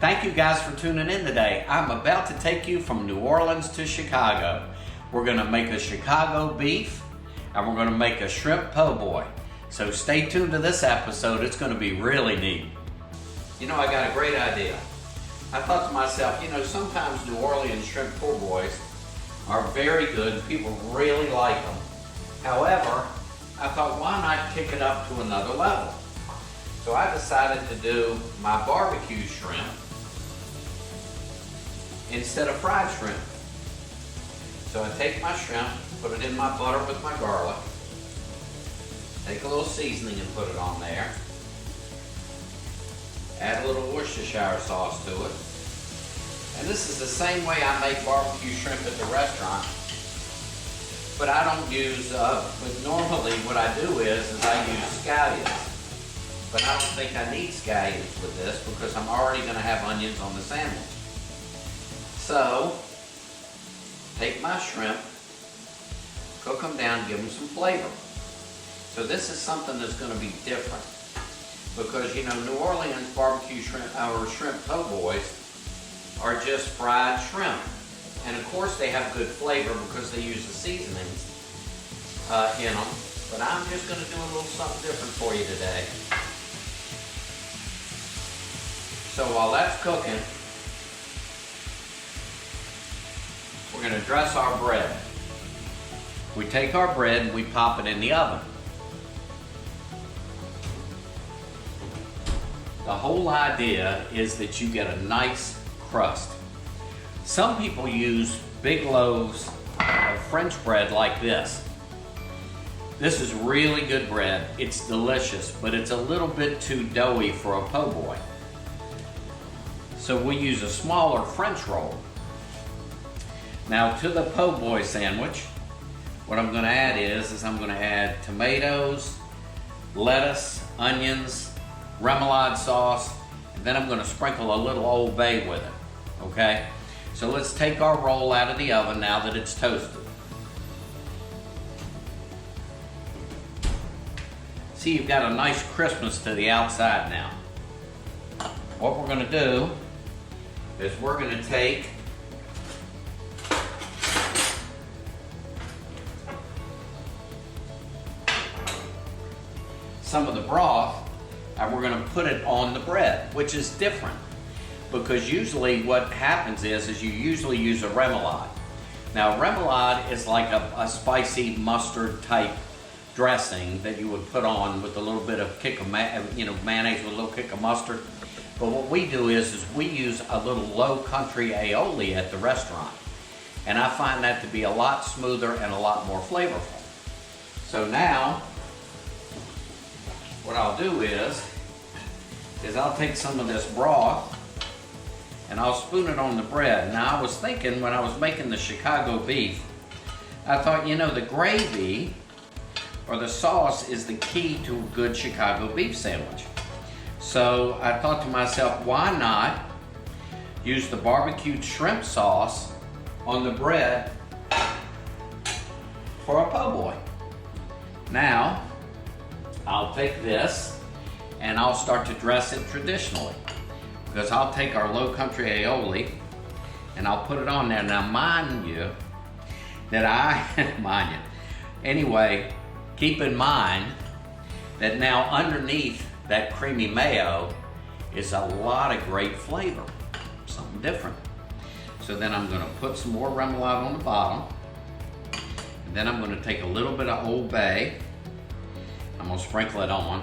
Thank you guys for tuning in today. I'm about to take you from New Orleans to Chicago. We're gonna make a Chicago beef and we're gonna make a shrimp po' boy. So stay tuned to this episode, it's gonna be really neat. You know, I got a great idea. I thought to myself, you know, sometimes New Orleans shrimp po' boys are very good, people really like them. However, I thought, why not kick it up to another level? So I decided to do my barbecue shrimp instead of fried shrimp. So I take my shrimp, put it in my butter with my garlic, take a little seasoning and put it on there, add a little Worcestershire sauce to it. And this is the same way I make barbecue shrimp at the restaurant, but I don't use, but normally what I do is I use scallions. But I don't think I need scallions with this because I'm already gonna have onions on the sandwich. So, take my shrimp, cook them down, give them some flavor. So this is something that's gonna be different because, you know, New Orleans barbecue shrimp, or shrimp po' boys are just fried shrimp. And of course they have good flavor because they use the seasonings in them. But I'm just gonna do a little something different for you today. So while that's cooking, we're gonna dress our bread. We take our bread and we pop it in the oven. The whole idea is that you get a nice crust. Some people use big loaves of French bread like this. This is really good bread. It's delicious, but it's a little bit too doughy for a po' boy. So we use a smaller French roll. Now to the po' boy sandwich, what I'm gonna add is I'm gonna add tomatoes, lettuce, onions, remoulade sauce, and then I'm gonna sprinkle a little Old Bay with it, okay? So let's take our roll out of the oven now that it's toasted. See, you've got a nice crispness to the outside now. What we're gonna do is we're gonna take some of the broth and we're gonna put it on the bread, which is different because usually what happens is you usually use a remoulade. Now remoulade is like a spicy mustard type dressing that you would put on with a little bit of kick of mayonnaise with a little kick of mustard. But what we do is we use a little low country aioli at the restaurant. And I find that to be a lot smoother and a lot more flavorful. So now, what I'll do is I'll take some of this broth and I'll spoon it on the bread. Now I was thinking when I was making the Chicago beef, I thought, you know, the gravy or the sauce is the key to a good Chicago beef sandwich. So I thought to myself, why not use the barbecued shrimp sauce on the bread for a po' boy. Now, I'll take this and I'll start to dress it traditionally because I'll take our low country aioli and I'll put it on there. Now mind you, anyway, keep in mind that now underneath that creamy mayo is a lot of great flavor, something different. So then I'm gonna put some more remoulade on the bottom, and then I'm gonna take a little bit of Old Bay, I'm gonna sprinkle it on.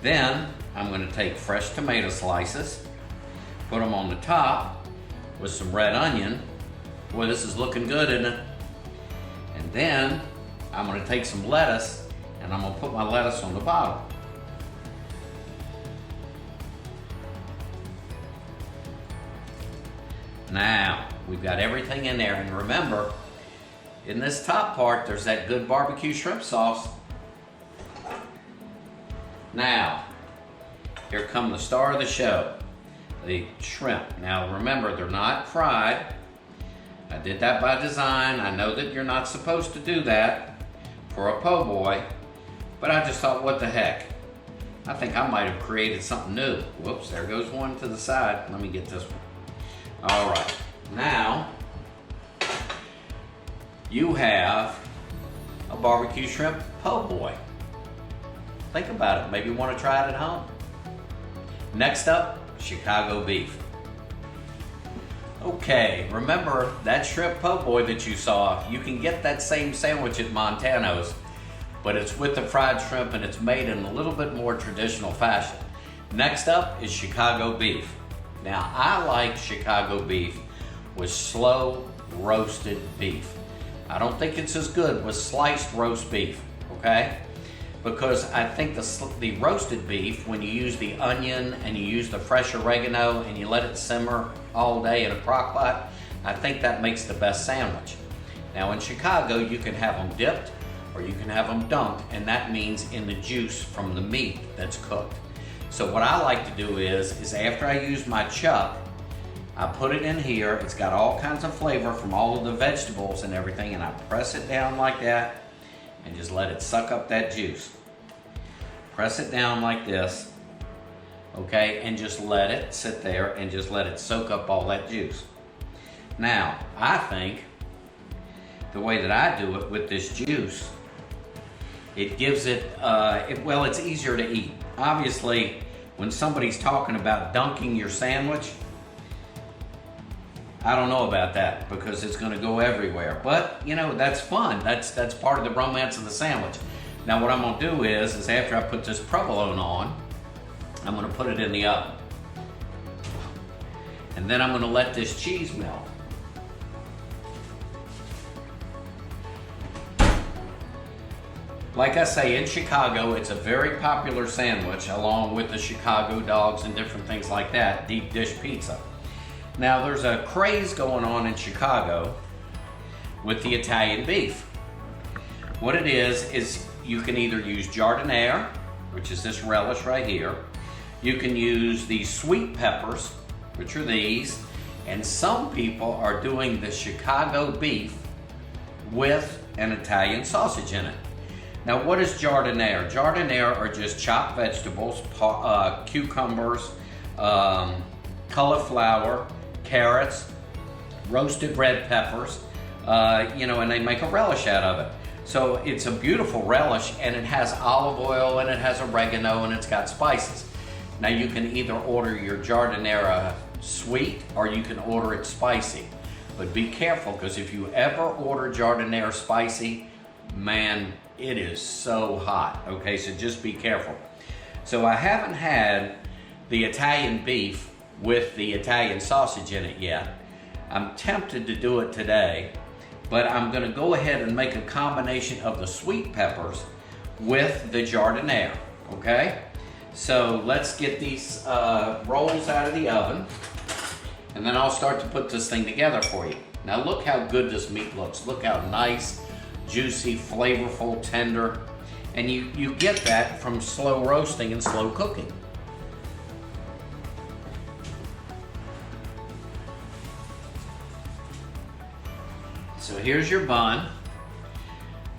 Then I'm gonna take fresh tomato slices, put them on the top with some red onion. Boy, this is looking good, isn't it? And then I'm gonna take some lettuce and I'm gonna put my lettuce on the bottom. Now, we've got everything in there, and remember, in this top part, there's that good barbecue shrimp sauce. Now, here come the star of the show, the shrimp. Now remember, they're not fried. I did that by design. I know that you're not supposed to do that for a po' boy, but I just thought, what the heck? I think I might have created something new. Whoops, there goes one to the side. Let me get this one. All right, now you have a barbecue shrimp po' boy. Think about it, maybe you want to try it at home. Next up, Chicago beef. Okay, remember that shrimp po' boy that you saw, you can get that same sandwich at Montano's, but it's with the fried shrimp and it's made in a little bit more traditional fashion. Next up is Chicago beef. Now, I like Chicago beef with slow roasted beef. I don't think it's as good with sliced roast beef, okay? Because I think the roasted beef, when you use the onion and you use the fresh oregano and you let it simmer all day in a crock pot, I think that makes the best sandwich. Now in Chicago, you can have them dipped or you can have them dunked, and that means in the juice from the meat that's cooked. So what I like to do is after I use my chuck, I put it in here. It's got all kinds of flavor from all of the vegetables and everything, and I press it down like that and just let it suck up that juice. Press it down like this, okay, and just let it sit there and just let it soak up all that juice. Now, I think the way that I do it with this juice, it gives it, well, it's easier to eat. Obviously, when somebody's talking about dunking your sandwich, I don't know about that because it's going to go everywhere. But, you know, that's fun. That's part of the romance of the sandwich. Now, what I'm going to do is after I put this provolone on, I'm going to put it in the oven. And then I'm going to let this cheese melt. Like I say, in Chicago, it's a very popular sandwich along with the Chicago dogs and different things like that, deep dish pizza. Now, there's a craze going on in Chicago with the Italian beef. What it is you can either use giardiniera, which is this relish right here. You can use these sweet peppers, which are these, and some people are doing the Chicago beef with an Italian sausage in it. Now, what is giardiniera? Giardiniera are just chopped vegetables, cucumbers, cauliflower, carrots, roasted red peppers, and they make a relish out of it. So it's a beautiful relish, and it has olive oil and it has oregano and it's got spices. Now you can either order your giardiniera sweet or you can order it spicy. But be careful, because if you ever order giardiniera spicy, man, it is so hot. Okay, so just be careful. So I haven't had the Italian beef with the Italian sausage in it yet. I'm tempted to do it today, but I'm gonna go ahead and make a combination of the sweet peppers with the giardiniera, okay? So let's get these rolls out of the oven, and then I'll start to put this thing together for you. Now look how good this meat looks. Look how nice, juicy, flavorful, tender, and you get that from slow roasting and slow cooking. So here's your bun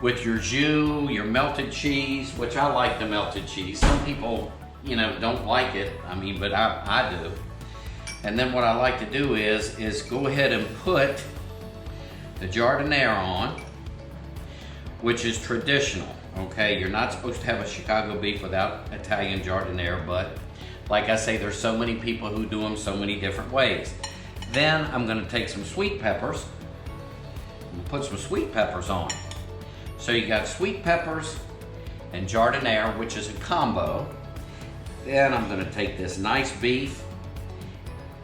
with your jus, your melted cheese, which I like the melted cheese. Some people, don't like it. But I do. And then what I like to do is go ahead and put the giardiniera on, which is traditional, okay? You're not supposed to have a Chicago beef without Italian giardiniera, but like I say, there's so many people who do them so many different ways. Then I'm gonna take some sweet peppers and put some sweet peppers on. So you got sweet peppers and giardiniera, which is a combo. Then I'm gonna take this nice beef.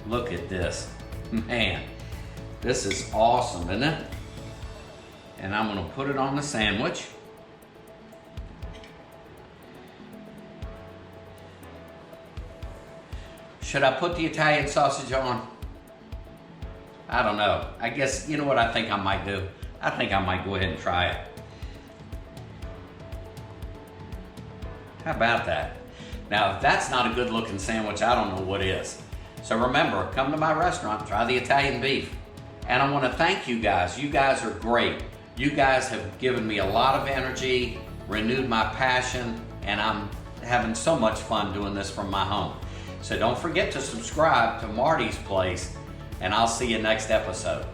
Look at this, man. This is awesome, isn't it? And I'm gonna put it on the sandwich. Should I put the Italian sausage on? I don't know. I guess, you know what I think I might do? I think I might go ahead and try it. How about that? Now, if that's not a good looking sandwich, I don't know what is. So remember, come to my restaurant, try the Italian beef. And I wanna thank you guys. You guys are great. You guys have given me a lot of energy, renewed my passion, and I'm having so much fun doing this from my home. So don't forget to subscribe to Marty's Place, and I'll see you next episode.